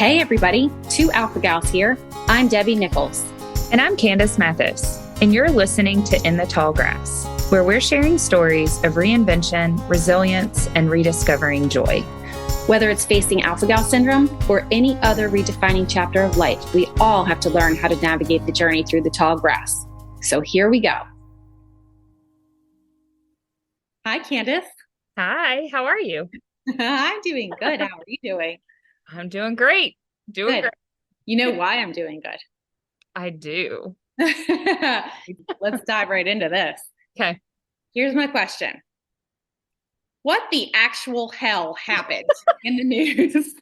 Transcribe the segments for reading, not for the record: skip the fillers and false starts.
Hey everybody, two Alpha Gals here. I'm Debbie Nichols. And I'm Candace Mathis, and you're listening to In the Tall Grass, where we're sharing stories of reinvention, resilience, and rediscovering joy. Whether it's facing Alpha Gal syndrome or any other redefining chapter of life, we all have to learn how to navigate the journey through the tall grass. So here we go. Hi, Candace. Hi, how are you? I'm doing good. How are you doing? I'm doing great. Great. You know why I'm doing good? I do. Let's dive right into this. Okay. Here's my question. What the actual hell happened in the news?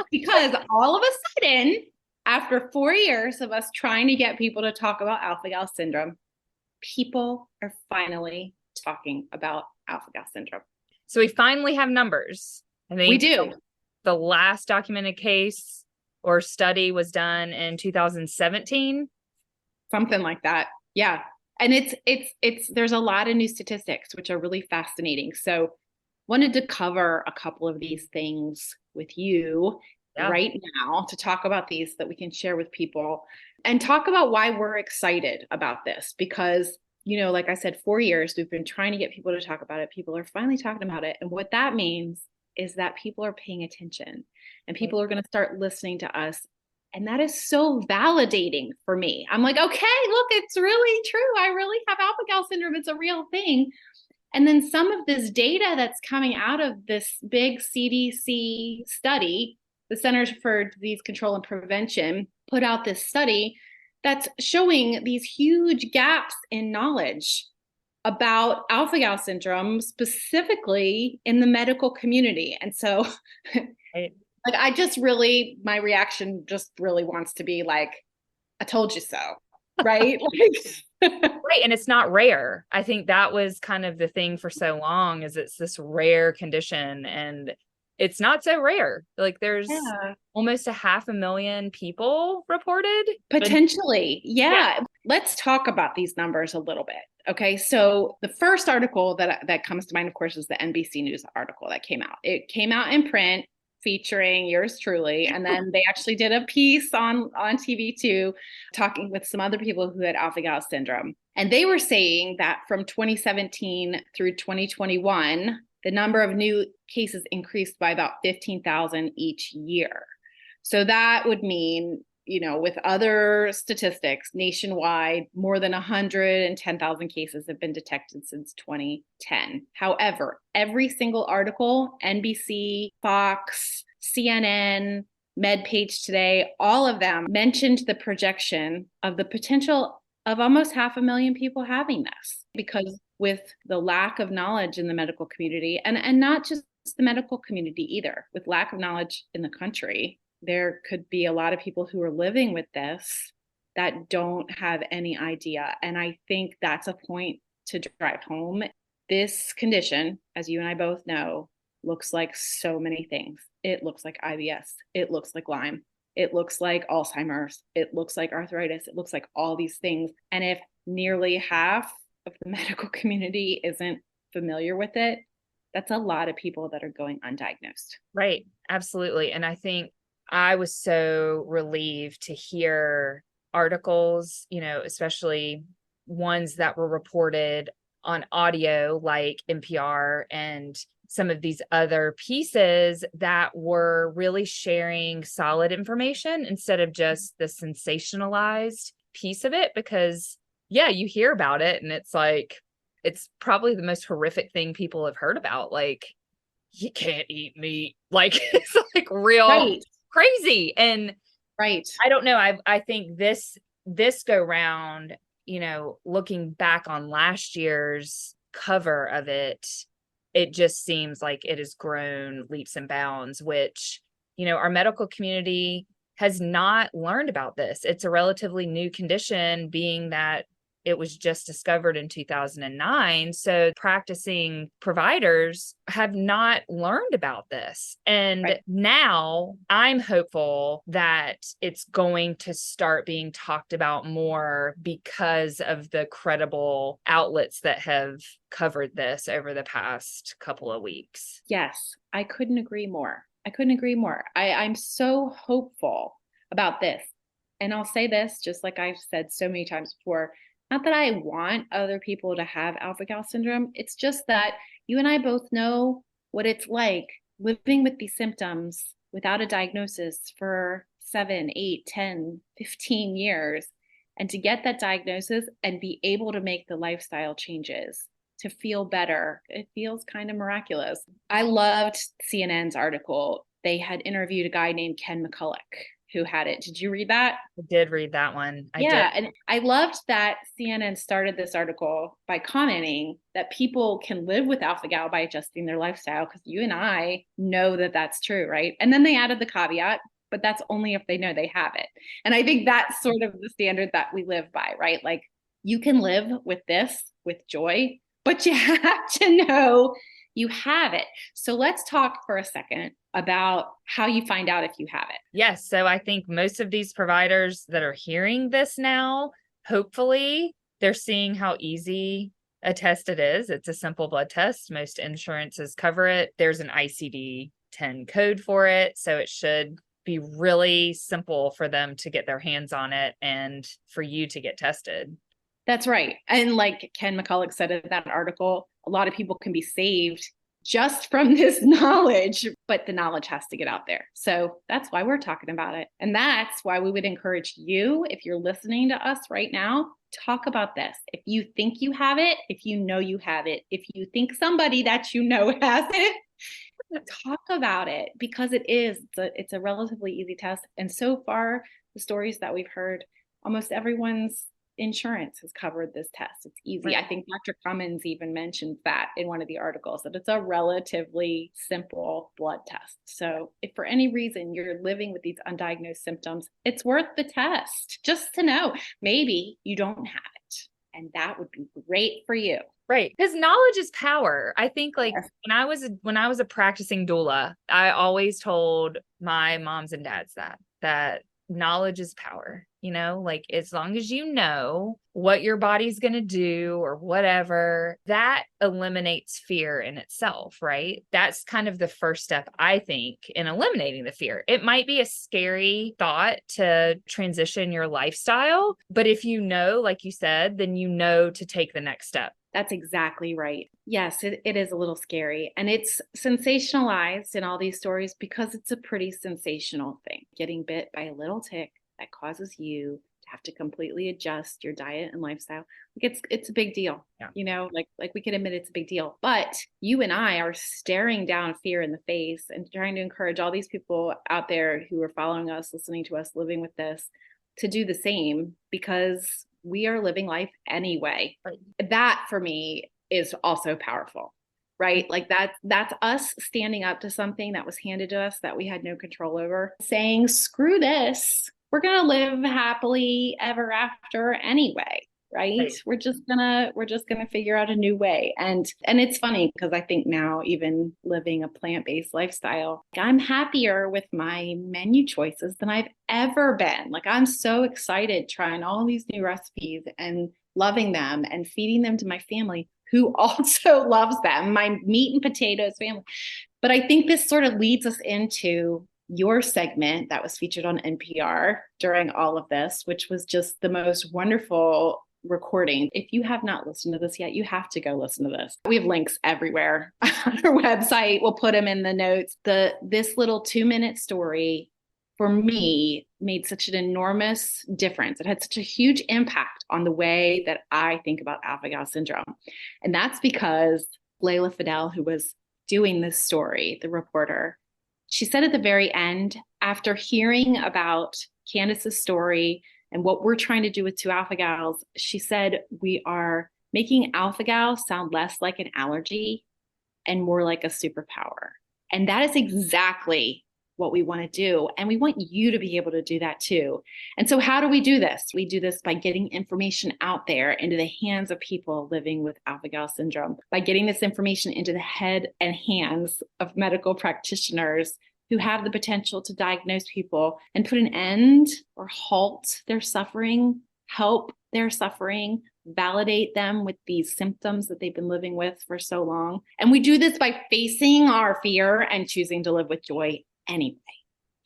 Because all of a sudden, after 4 years of us trying to get people to talk about Alpha Gal syndrome, people are finally talking about Alpha Gal syndrome. So we finally have numbers. I think we do. The last documented case or study was done in 2017. Something like that. Yeah. And it's there's a lot of new statistics, which are really fascinating. So wanted to cover a couple of these things with you right now to talk about these that we can share with people and talk about why we're excited about this. Because, you know, like I said, 4 years, we've been trying to get people to talk about it. People are finally talking about it. And what that means is that people are paying attention and people are going to start listening to us. And that is so validating for me. I'm like, okay, look, it's really true. I really have Alpha Gal syndrome. It's a real thing. And then some of this data that's coming out of this big CDC study, the Centers for Disease Control and Prevention, put out this study that's showing these huge gaps in knowledge about Alpha Gal syndrome, specifically in the medical community. And so like, I just really, my reaction just really wants to be like, I told you so, right? Right. And it's not rare. I think that was kind of the thing for so long, is it's this rare condition and it's not so rare. Like there's almost 500,000 people reported. Potentially. Yeah. Let's talk about these numbers a little bit. Okay. So the first article that comes to mind, of course, is the NBC News article that came out. It came out in print featuring yours truly. And then they actually did a piece on TV too, talking with some other people who had Alpha Gal syndrome. And they were saying that from 2017 through 2021, the number of new cases increased by about 15,000 each year. So that would mean, you know, with other statistics nationwide, more than 110,000 cases have been detected since 2010. However, every single article, NBC, Fox, CNN, MedPage Today, all of them mentioned the projection of the potential of almost 500,000 people having this, because with the lack of knowledge in the medical community, and not just the medical community either, with lack of knowledge in the country, there could be a lot of people who are living with this that don't have any idea. And I think that's a point to drive home. This condition, as you and I both know, looks like so many things. It looks like IBS. It looks like Lyme. It looks like Alzheimer's. It looks like arthritis. It looks like all these things. And if nearly half of the medical community isn't familiar with it, that's a lot of people that are going undiagnosed. Right. Absolutely. And I think I was so relieved to hear articles, you know, especially ones that were reported on audio like NPR and some of these other pieces that were really sharing solid information instead of just the sensationalized piece of it. Because, yeah, you hear about it and it's like, it's probably the most horrific thing people have heard about. Like, you can't eat meat. Like, it's like real crazy. And I don't know. I think this go round, you know, looking back on last year's cover of it, it just seems like it has grown leaps and bounds, which, you know, our medical community has not learned about this. It's a relatively new condition, being that it was just discovered in 2009. So practicing providers have not learned about this. And now I'm hopeful that it's going to start being talked about more because of the credible outlets that have covered this over the past couple of weeks. Yes, I couldn't agree more. I couldn't agree more. I'm so hopeful about this. And I'll say this, just like I've said so many times before, not that I want other people to have alpha-gal syndrome. It's just that you and I both know what it's like living with these symptoms without a diagnosis for 7, 8, 10, 15 years. And to get that diagnosis and be able to make the lifestyle changes to feel better, it feels kind of miraculous. I loved CNN's article. They had interviewed a guy named Ken McCulloch who had it. Did you read that? I did read that one. I Yeah. did. And I loved that CNN started this article by commenting that people can live with alpha gal by adjusting their lifestyle, because you and I know that that's true, right? And then they added the caveat, but that's only if they know they have it. And I think that's sort of the standard that we live by, right? Like, you can live with this with joy, but you have to know you have it. So let's talk for a second about how you find out if you have it. Yes. So I think most of these providers that are hearing this now, hopefully they're seeing how easy a test it is. It's a simple blood test. Most insurances cover it. There's an ICD-10 code for it. So it should be really simple for them to get their hands on it and for you to get tested. That's right. And like Ken McCulloch said in that article, a lot of people can be saved just from this knowledge, but the knowledge has to get out there. So that's why we're talking about it. And that's why we would encourage you, if you're listening to us right now, talk about this. If you think you have it, if you know you have it, if you think somebody that you know has it, talk about it, because it's a relatively easy test. And so far, the stories that we've heard, almost everyone's insurance has covered this test. It's easy. Right. I think Dr. Cummins even mentioned that in one of the articles, that it's a relatively simple blood test. So if for any reason you're living with these undiagnosed symptoms, it's worth the test just to know maybe you don't have it. And that would be great for you. Right. Because knowledge is power. I think like Yes. when I was a practicing doula, I always told my moms and dads that knowledge is power. Like as long as you know what your body's going to do or whatever, that eliminates fear in itself, right? That's kind of the first step, I think, in eliminating the fear. It might be a scary thought to transition your lifestyle, but if you know, like you said, then you know to take the next step. That's exactly right. Yes, it is a little scary, and it's sensationalized in all these stories because it's a pretty sensational thing. Getting bit by a little tick that causes you to have to completely adjust your diet and lifestyle. Like it's a big deal. Yeah. Like we can admit it's a big deal. But you and I are staring down fear in the face and trying to encourage all these people out there who are following us, listening to us, living with this, to do the same, because we are living life anyway. Right. That for me is also powerful, right? Like that's us standing up to something that was handed to us that we had no control over, saying, screw this. We're going to live happily ever after anyway. Right. We're just gonna figure out a new way. And it's funny because I think now, even living a plant-based lifestyle, I'm happier with my menu choices than I've ever been. Like, I'm so excited trying all these new recipes and loving them and feeding them to my family, who also loves them, my meat and potatoes family. But I think this sort of leads us into your segment that was featured on NPR during all of this, which was just the most wonderful recording. If you have not listened to this yet, you have to go listen to this. We have links everywhere on our website. We'll put them in the notes. This little 2-minute story for me made such an enormous difference. It had such a huge impact on the way that I think about alpha-gal syndrome. And that's because Layla Fidel, who was doing this story, the reporter, she said at the very end, after hearing about Candace's story and what we're trying to do with 2 alpha gals, she said, we are making alpha gal sound less like an allergy and more like a superpower. And that is exactly what we want to do. And we want you to be able to do that too. And so how do we do this? We do this by getting information out there into the hands of people living with alpha-gal syndrome, by getting this information into the head and hands of medical practitioners who have the potential to diagnose people and put an end or halt their suffering, help their suffering, validate them with these symptoms that they've been living with for so long. And we do this by facing our fear and choosing to live with joy anyway,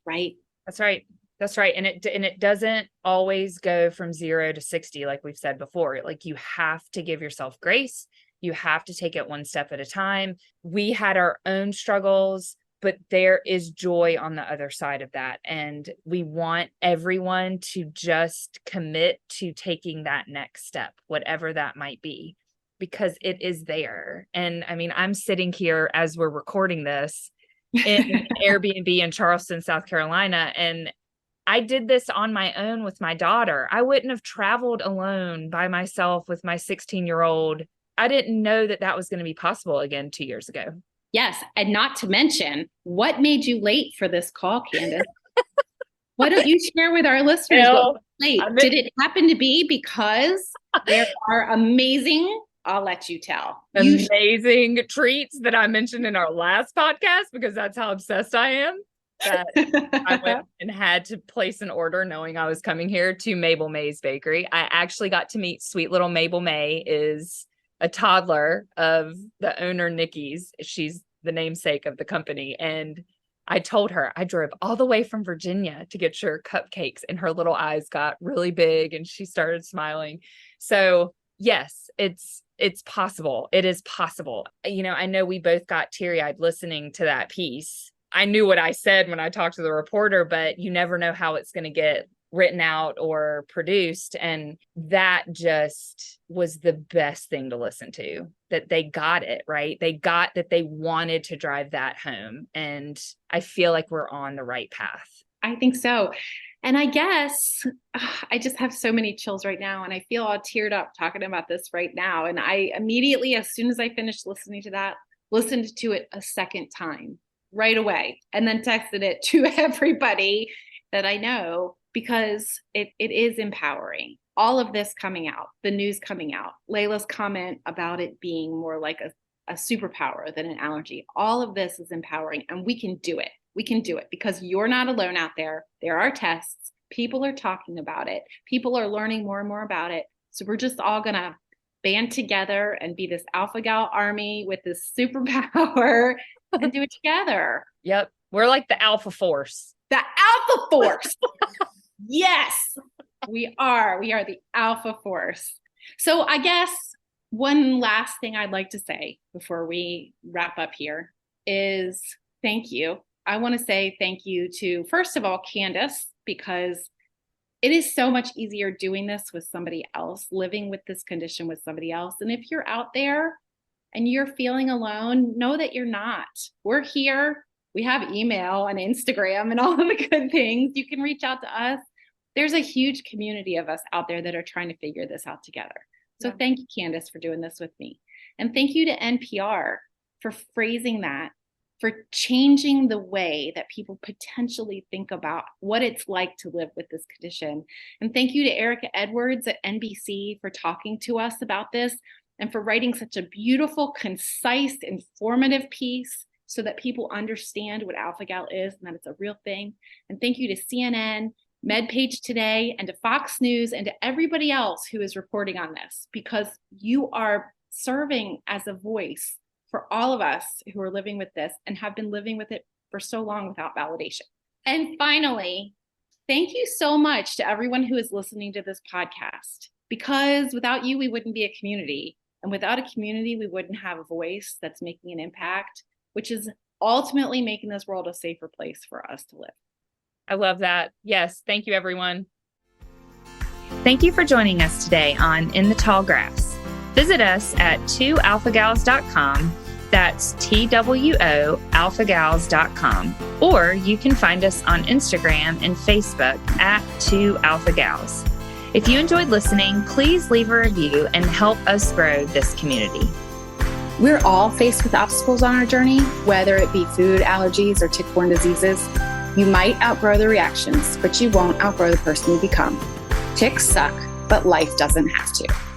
right? That's right. That's right. And it doesn't always go from 0 to 60, like we've said before. Like, you have to give yourself grace. You have to take it one step at a time. We had our own struggles, but there is joy on the other side of that. And we want everyone to just commit to taking that next step, whatever that might be, because it is there. And I mean, I'm sitting here as we're recording this in an Airbnb in Charleston, South Carolina, and I did this on my own with my daughter. I wouldn't have traveled alone by myself with my 16-year-old. I didn't know that that was going to be possible again 2 years ago. Yes. And not to mention, what made you late for this call, Candace? Why don't you share with our listeners what was late? Did it happen to be because there are amazing, I'll let you tell. Amazing treats that I mentioned in our last podcast, because that's how obsessed I am. That I went and had to place an order knowing I was coming here to Mabel May's Bakery. I actually got to meet sweet little Mabel May, is a toddler of the owner, Nikki's. She's the namesake of the company. And I told her I drove all the way from Virginia to get your cupcakes, and her little eyes got really big and she started smiling. So yes, it's possible. It is possible. You know, I know we both got teary-eyed listening to that piece. I knew what I said when I talked to the reporter, but you never know how it's going to get written out or produced. And that just was the best thing to listen to, that they got it, right? They got that they wanted to drive that home. And I feel like we're on the right path. I think so. And I guess I just have so many chills right now, and I feel all teared up talking about this right now. And I immediately, as soon as I finished listening to that, listened to it a second time right away, and then texted it to everybody that I know, because it is empowering. All of this coming out, the news coming out, Layla's comment about it being more like a superpower than an allergy. All of this is empowering, and we can do it. We can do it because you're not alone out there. There are tests. People are talking about it. People are learning more and more about it. So we're just all going to band together and be this alpha gal army with this superpower and do it together. Yep. We're like the alpha force. The alpha force. Yes, we are. We are the alpha force. So I guess one last thing I'd like to say before we wrap up here is thank you. I want to say thank you to, first of all, Candace, because it is so much easier doing this with somebody else, living with this condition with somebody else. And if you're out there and you're feeling alone, know that you're not. We're here. We have email and Instagram and all of the good things. You can reach out to us. There's a huge community of us out there that are trying to figure this out together. So Thank you, Candace, for doing this with me. And thank you to NPR for phrasing that, for changing the way that people potentially think about what it's like to live with this condition. And thank you to Erica Edwards at NBC for talking to us about this and for writing such a beautiful, concise, informative piece so that people understand what alpha-gal is and that it's a real thing. And thank you to CNN, MedPage Today, and to Fox News, and to everybody else who is reporting on this, because you are serving as a voice for all of us who are living with this and have been living with it for so long without validation. And finally, thank you so much to everyone who is listening to this podcast, because without you, we wouldn't be a community. And without a community, we wouldn't have a voice that's making an impact, which is ultimately making this world a safer place for us to live. I love that. Yes. Thank you, everyone. Thank you for joining us today on In the Tall Grass. Visit us at 2alphagals.com. That's TWO alphagals.com. Or you can find us on Instagram and Facebook at 2alphagals. If you enjoyed listening, please leave a review and help us grow this community. We're all faced with obstacles on our journey, whether it be food allergies or tick-borne diseases. You might outgrow the reactions, but you won't outgrow the person you become. Ticks suck, but life doesn't have to.